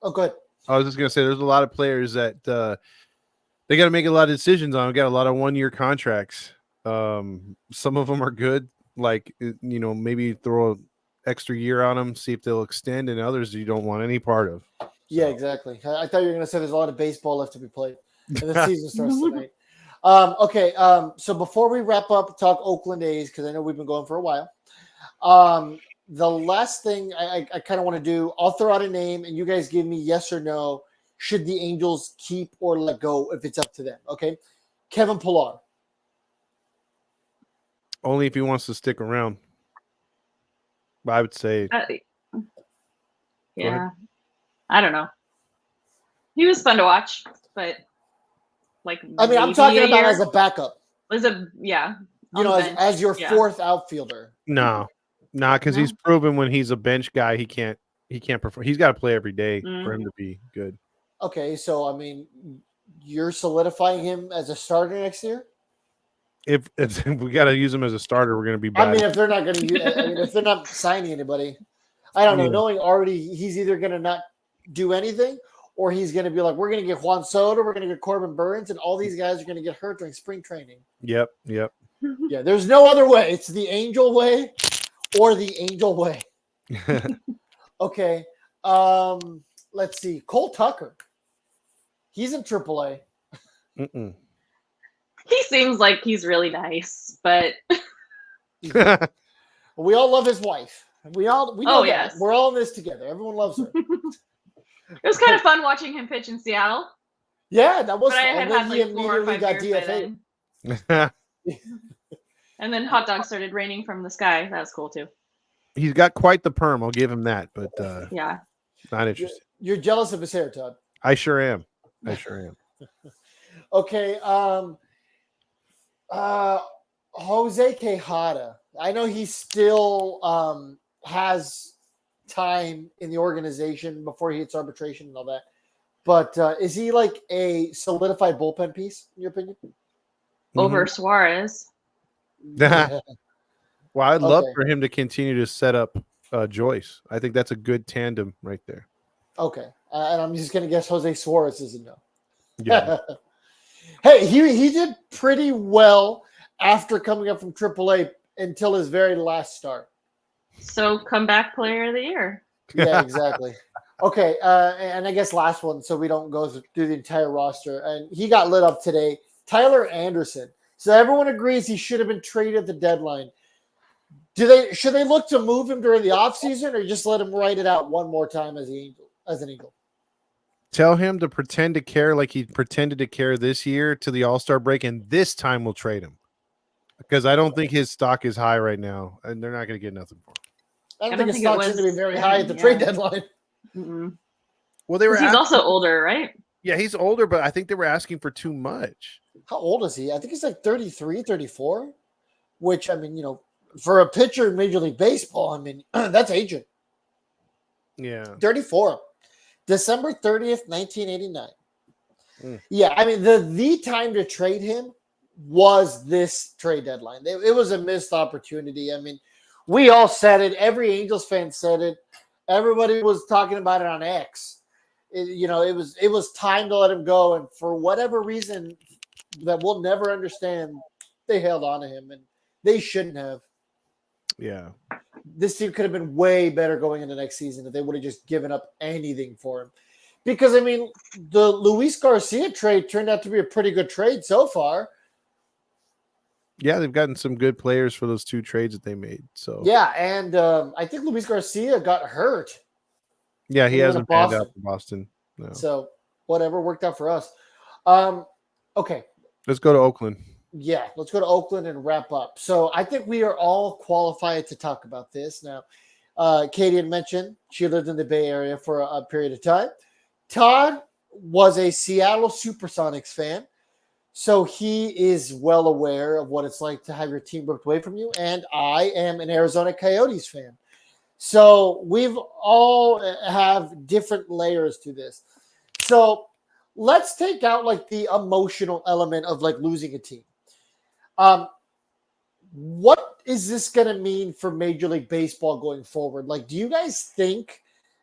Oh, good.
I was just gonna say there's a lot of players that they got to make a lot of decisions on. We got a lot of 1-year contracts. Some of them are good, like maybe throw an extra year on them, see if they'll extend, and others you don't want any part of.
Yeah, exactly. I thought you were going to say there's a lot of baseball left to be played, and the season starts tonight. Okay. So before we wrap up, talk Oakland A's because I know we've been going for a while. The last thing I kind of want to do, I'll throw out a name, and you guys give me yes or no. Should the Angels keep or let go if it's up to them? Okay, Kevin Pillar.
Only if he wants to stick around. But I would say
Yeah. I don't know. He was fun to watch, but like
I mean, I'm
maybe
talking about
year
as a backup.
was a yeah.
You
on
know,
the bench.
as your
Yeah.
fourth outfielder.
no, because
No?
he's proven when he's a bench guy he can't perform. He's got to play every day
Mm.
for him to be good.
Okay, so I mean, you're solidifying him as a starter next year.
If we got to use him as a starter, we're going to be bad.
I mean, if they're not going to, if they're not signing anybody, I don't know.
Yeah.
Knowing already, he's either going to not do anything, or he's going to be like, we're going to get Juan Soto, we're going to get Corbin Burns, and all these guys are going to get hurt during spring training.
Yep.
Yeah, there's no other way. It's the Angel way, or the Angel way. Okay. Let's see. Cole Tucker. He's in AAA.
Mm-mm.
He seems like he's really nice, but
We all love his wife. We know that.
yes.
We're all in this together. Everyone loves her.
it was kind of fun watching him pitch in Seattle.
Yeah, that was
But I
fun.
had
And then
had
he
like 4 or
immediately
5
got
beers by
DFA'd.
then. And then hot dogs started raining from the sky. That was cool too.
He's got quite the perm. I'll give him that, but
Yeah.
not interested.
You're jealous of his hair, Todd.
I sure am.
Okay. Jose Quijada. I know he still has time in the organization before he hits arbitration and all that. But is he like a solidified bullpen piece, in your opinion?
Over Suarez.
Well, I'd love
Okay.
for him to continue to set up Joyce. I think that's a good tandem right there.
Okay. And I'm just going to guess Jose Suarez is a no.
Yeah.
Hey, he did pretty well after coming up from AAA until his very last start.
So comeback player of the year.
Yeah, exactly. Okay, and I guess last one, so we don't go through the entire roster. And he got lit up today. Tyler Anderson. So everyone agrees he should have been traded at the deadline. Should they look to move him during the offseason or just let him write it out one more time as an Eagle?
Tell him to pretend to care like he pretended to care this year to the All-Star break, and this time we'll trade him. Because I don't think his stock is high right now, and they're not going to get nothing for him.
I don't
I
think
don't
his
think it
stock's going to be
was-
very high at the trade
yeah.
deadline.
Mm-mm.
Well, they were
'Cause he's also older, right?
Yeah, he's older, but I think they were asking for too much.
How old is he? I think he's like 33, 34. Which, I mean, for a pitcher in Major League Baseball, I mean, that's aging.
Yeah.
34. December 30th, 1989.
Mm.
Yeah, I mean, the time to trade him was this trade deadline. It was a missed opportunity. I mean, we all said it. Every Angels fan said it. Everybody was talking about it on X. It was time to let him go, and for whatever reason that we'll never understand, they held on to him, and they shouldn't have.
Yeah.
This team could have been way better going into next season if they would have just given up anything for him. Because, I mean, the Luis Garcia trade turned out to be a pretty good trade so far.
Yeah, they've gotten some good players for those 2 trades that they made. So
Yeah, and I think Luis Garcia got hurt.
yeah, he
He went
hasn't
to
panned
Boston.
out for Boston. No.
So, whatever, worked out for us. Okay,
Let's go to Oakland.
yeah, let's go to Oakland and wrap up. So, I think we are all qualified to talk about this. Now, Katie had mentioned she lived in the Bay Area for a period of time. Todd was a Seattle Supersonics fan, so he is well aware of what it's like to have your team ripped away from you. And I am an Arizona Coyotes fan. So we've all have different layers to this. So let's take out like the emotional element of like losing a team. What is this going to mean for Major League Baseball going forward? Like, do you guys think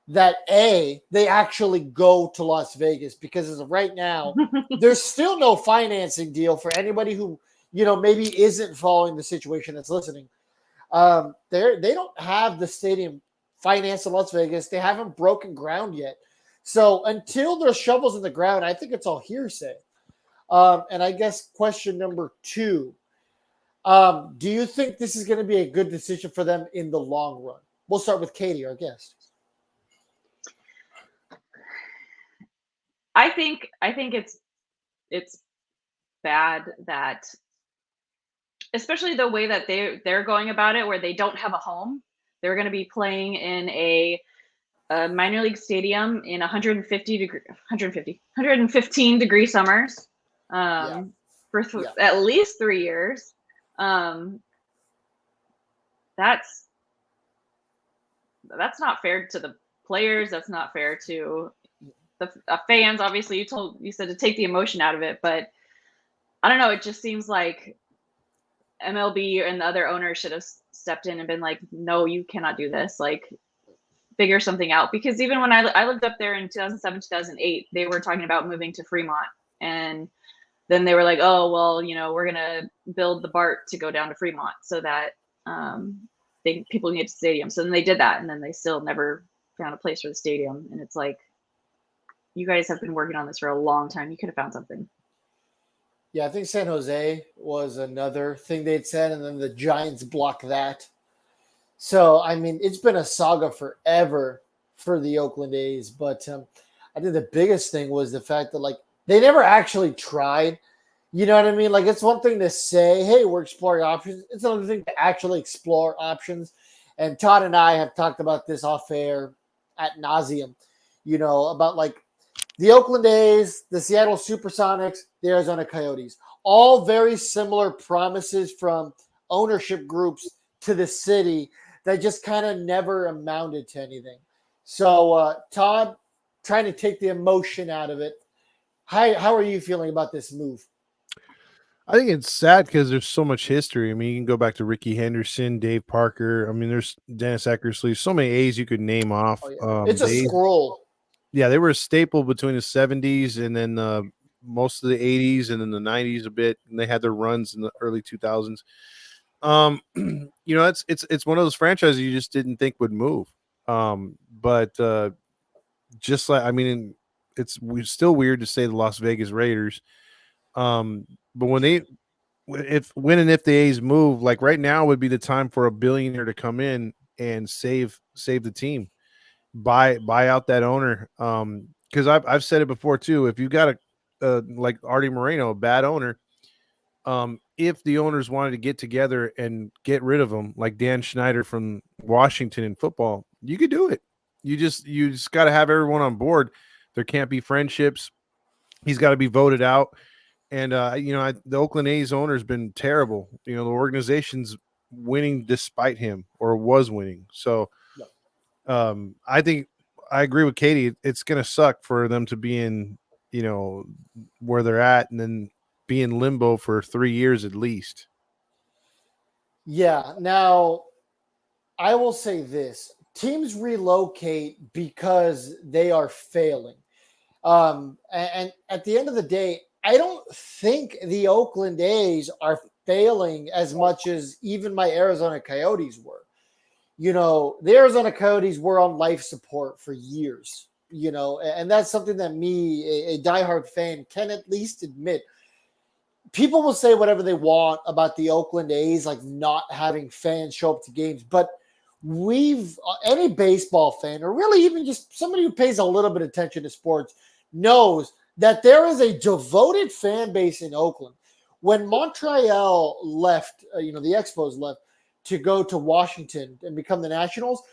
that they actually go to Las Vegas? Because as of right now, there's still no financing deal for anybody who, maybe isn't following the situation that's listening. They don't have the stadium financed in Las Vegas. They haven't broken ground yet. So until there's shovels in the ground, I think it's all hearsay. And I guess question number 2, do you think this is going to be a good decision for them in the long run? We'll start with Katie, our guest.
I think it's bad that, especially the way that they're going about it, where they don't have a home. They're going to be playing in a minor league stadium in 115 degree summers for at least 3 years. That's not fair to the players. That's not fair to the fans. Obviously, you said to take the emotion out of it, but I don't know. It just seems like MLB and the other owners should have stepped in and been like, no, you cannot do this. Like, figure something out. Because even when I lived up there in 2007, 2008, they were talking about moving to Fremont. And then they were like, oh, well, we're going to build the BART to go down to Fremont so that people can get to the stadium. So then they did that. And then they still never found a place for the stadium. And it's like, you guys have been working on this for a long time. You could have found something.
Yeah, I think San Jose was another thing they'd said, and then the Giants blocked that. So, I mean, it's been a saga forever for the Oakland A's. But I think the biggest thing was the fact that, like, they never actually tried. You know what I mean? Like, it's one thing to say, hey, we're exploring options. It's another thing to actually explore options. And Todd and I have talked about this off air ad nauseum, about, like, the Oakland A's, the Seattle Supersonics, the Arizona Coyotes. All very similar promises from ownership groups to the city that just kind of never amounted to anything. So, Todd, trying to take the emotion out of it. How are you feeling about this move?
I think it's sad because there's so much history. I mean, you can go back to Ricky Henderson, Dave Parker. I mean, there's Dennis Eckersley. So many A's you could name off.
Oh, yeah. It's a scroll.
Yeah, they were a staple between the 70s and then most of the 80s and then the 90s a bit. And they had their runs in the early 2000s. It's one of those franchises you just didn't think would move. But just like, I mean, it's still weird to say the Las Vegas Raiders. But when and if the A's move, like right now would be the time for a billionaire to come in and save the team, buy out that owner. Because I've said it before too. If you got like Artie Moreno, a bad owner, if the owners wanted to get together and get rid of him, like Dan Schneider from Washington in football, you could do it. You just got to have everyone on board. There can't be friendships. he's got to be voted out. And the Oakland A's owner has been terrible. The organization's winning despite him, or was winning. So I think I agree with Katie. It's going to suck for them to be in, where they're at, and then be in limbo for 3 years at least.
Yeah. Now, I will say this: teams relocate because they are failing. And at the end of the day, I don't think the Oakland A's are failing as much as even my Arizona Coyotes were. The Arizona Coyotes were on life support for years, and that's something that me, a diehard fan, can at least admit. People will say whatever they want about the Oakland A's, like not having fans show up to games, but any baseball fan, or really even just somebody who pays a little bit of attention to sports, knows that there is a devoted fan base in Oakland. When Montreal left, the Expos left to go to Washington and become the Nationals,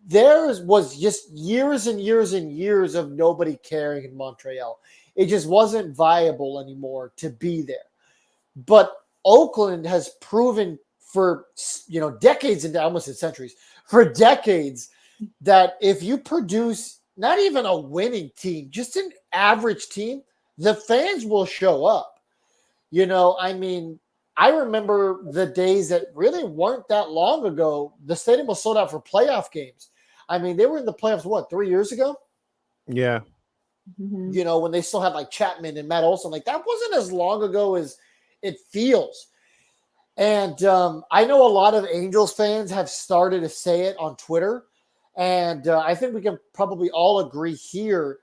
there was just years and years and years of nobody caring in Montreal. It just wasn't viable anymore to be there. But Oakland has proven for decades, and almost centuries, for decades, that if you produce not even a winning team, just an average team, the fans will show up. I remember the days that really weren't that long ago. The stadium was sold out for playoff games. They were in the playoffs, 3 years ago?
Yeah.
Mm-hmm.
When they still had like Chapman and Matt Olson. Like, that wasn't as long ago as it feels. And I know a lot of Angels fans have started to say it on Twitter. And I think we can probably all agree here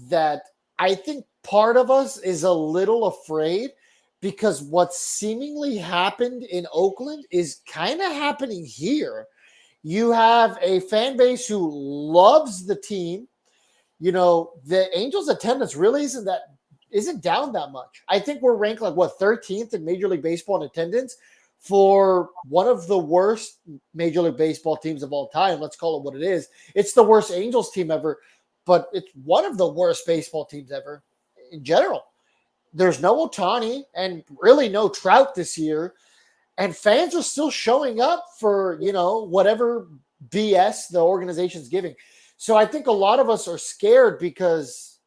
that I think part of us is a little afraid, because what seemingly happened in Oakland is kind of happening here. You have a fan base who loves the team. The Angels' attendance really isn't down that much. I think we're ranked 13th in Major League Baseball in attendance for one of the worst Major League Baseball teams of all time. Let's call it what it is. It's the worst Angels team ever, but it's one of the worst baseball teams ever in general. There's no Ohtani and really no Trout this year, and fans are still showing up for, whatever BS the organization's giving. So I think a lot of us are scared because,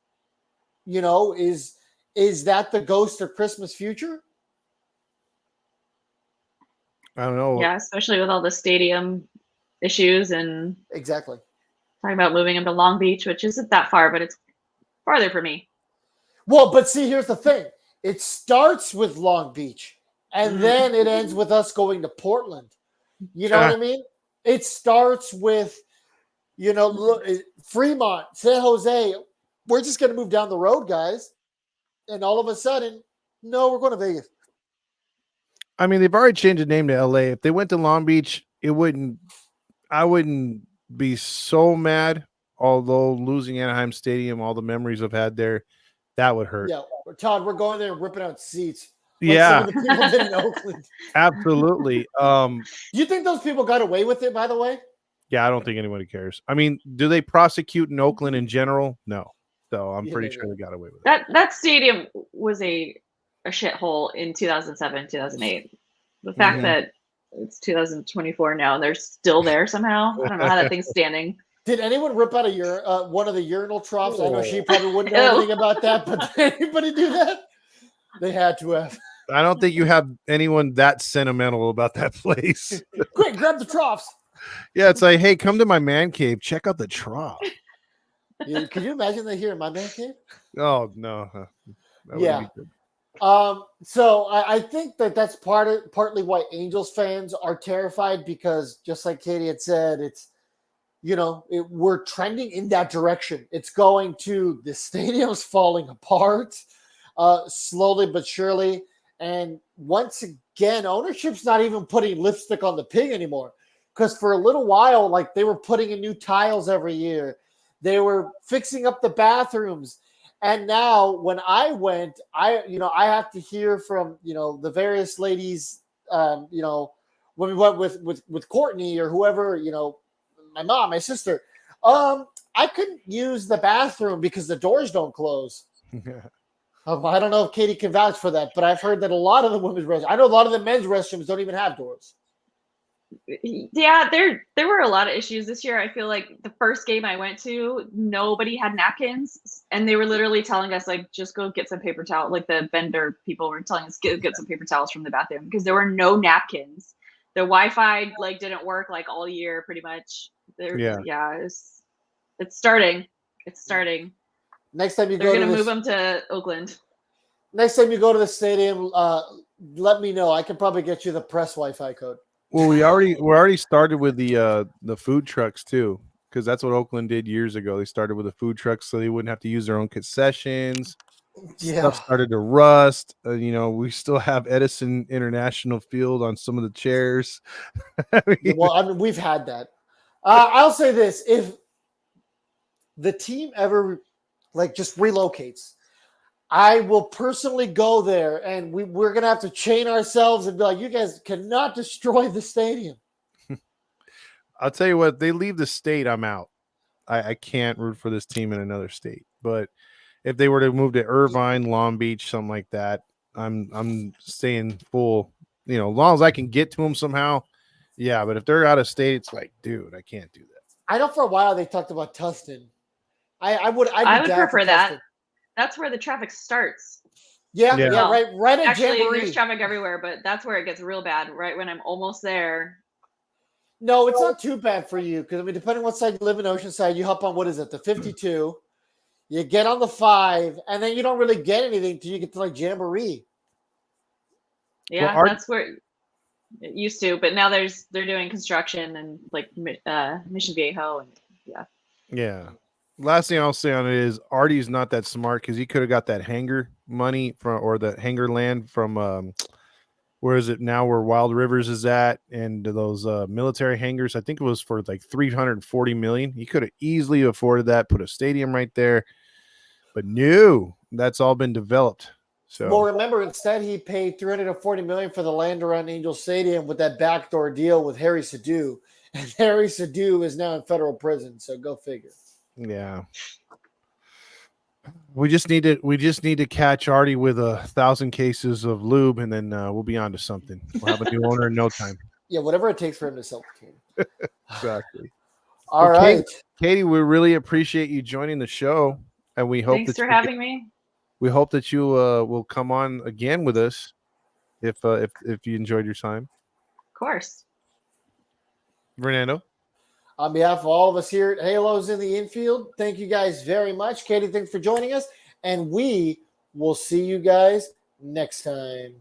is that the ghost of Christmas future?
I don't know.
Yeah, especially with all the stadium issues and
Exactly.
talking about moving him to Long Beach, which isn't that far, but it's farther for me.
Well, but see, here's the thing. It starts with Long Beach, and then it ends with us going to Portland. You know what I mean? It starts with, Fremont, San Jose. We're just going to move down the road, guys. And all of a sudden, no, we're going to Vegas.
They've already changed the name to LA. If they went to Long Beach, I wouldn't be so mad. Although losing Anaheim Stadium, all the memories I've had there, that would hurt.
Yeah, Todd, we're going there and ripping out seats.
Yeah,
some of the people did in Oakland.
Absolutely.
Do you think those people got away with it, by the way?
Yeah, I don't think anybody cares. Do they prosecute in Oakland in general? No. So I'm pretty sure they got away with it.
That stadium was a shithole in 2007, 2008. The fact that it's 2024 now and they're still there somehow, I don't know how that thing's standing.
Did anyone rip out one of the urinal troughs? I know she probably wouldn't know anything about that, but did anybody do that? They had to have.
I don't think you have anyone that sentimental about that place.
Quick, grab the troughs.
Yeah, it's like, hey, come to my man cave. Check out the trough.
Can you imagine that here in my man cave?
Oh, no.
Yeah. So I think that's partly why Angels fans are terrified, because just like Katie had said, it's, we're trending in that direction. It's going to the stadium's falling apart slowly but surely. And once again, ownership's not even putting lipstick on the pig anymore, because for a little while, they were putting in new tiles every year. They were fixing up the bathrooms. And now when I went, I have to hear from, the various ladies, when we went with Courtney or whoever, my mom, my sister, I couldn't use the bathroom because the doors don't close. I don't know if Katie can vouch for that, but I've heard that a lot of the women's restrooms, I know a lot of the men's restrooms don't even have doors.
Yeah, there were a lot of issues this year. I feel like the first game I went to, nobody had napkins, and they were literally telling us like, just go get some paper towel. Like the vendor people were telling us get some paper towels from the bathroom because there were no napkins. The Wi-Fi like didn't work like all year, pretty much. Yeah, it's starting. It's starting.
Next time you
They're
go
gonna
to
move them to Oakland.
next time you go to the stadium, let me know. I can probably get you the press Wi-Fi code.
Well, we already started with the food trucks too, because that's what Oakland did years ago. They started with the food trucks so they wouldn't have to use their own concessions.
Yeah.
Stuff started to rust. We still have Edison International Field on some of the chairs.
Well, I mean, we've had that. I'll say this: if the team ever like just relocates, I will personally go there, and we're gonna have to chain ourselves and be like, "You guys cannot destroy the stadium."
I'll tell you what, they leave the state, I'm out. I can't root for this team in another state. But if they were to move to Irvine, Long Beach, something like that, I'm staying full. As long as I can get to them somehow. Yeah, but if they're out of state, it's like, dude, I can't do that.
I know for a while they talked about Tustin. I would
prefer that. That's where the traffic starts.
Yeah,
Yeah.
right at
Actually,
Jamboree.
there's traffic everywhere, but that's where it gets real bad. Right when I'm almost there.
No, it's not too bad for you because I mean, depending on what side you live in, Oceanside, you hop on what is it, the 52. You get on the 5, and then you don't really get anything till you get to like Jamboree.
Yeah,
Well,
that's where it used to, but now they're doing construction and like Mission Viejo and yeah.
Yeah. Last thing I'll say on it is Artie's not that smart because he could have got that hangar money or the hangar land from where is it now where Wild Rivers is at and those military hangars. I think it was for like $340 million. He could have easily afforded that, put a stadium right there. But no, that's all been developed. So
Well, remember, instead he paid $340 million for the land around Angel Stadium with that backdoor deal with Harry Sadu, and Harry Sadu is now in federal prison. So go figure.
yeah. We just need to catch Artie with 1,000 cases of lube, and then we'll be on to something. We'll have a new owner in no time.
Yeah, whatever it takes for him to sell the team.
Exactly.
All
Well,
right.
Katie, we really appreciate you joining the show, and we hope
Thanks
that
for having me.
we hope that you will come on again with us if you enjoyed your time.
Of course.
Fernando.
On behalf of all of us here at Halos in the Infield, thank you guys very much. Katie, thanks for joining us, and we will see you guys next time.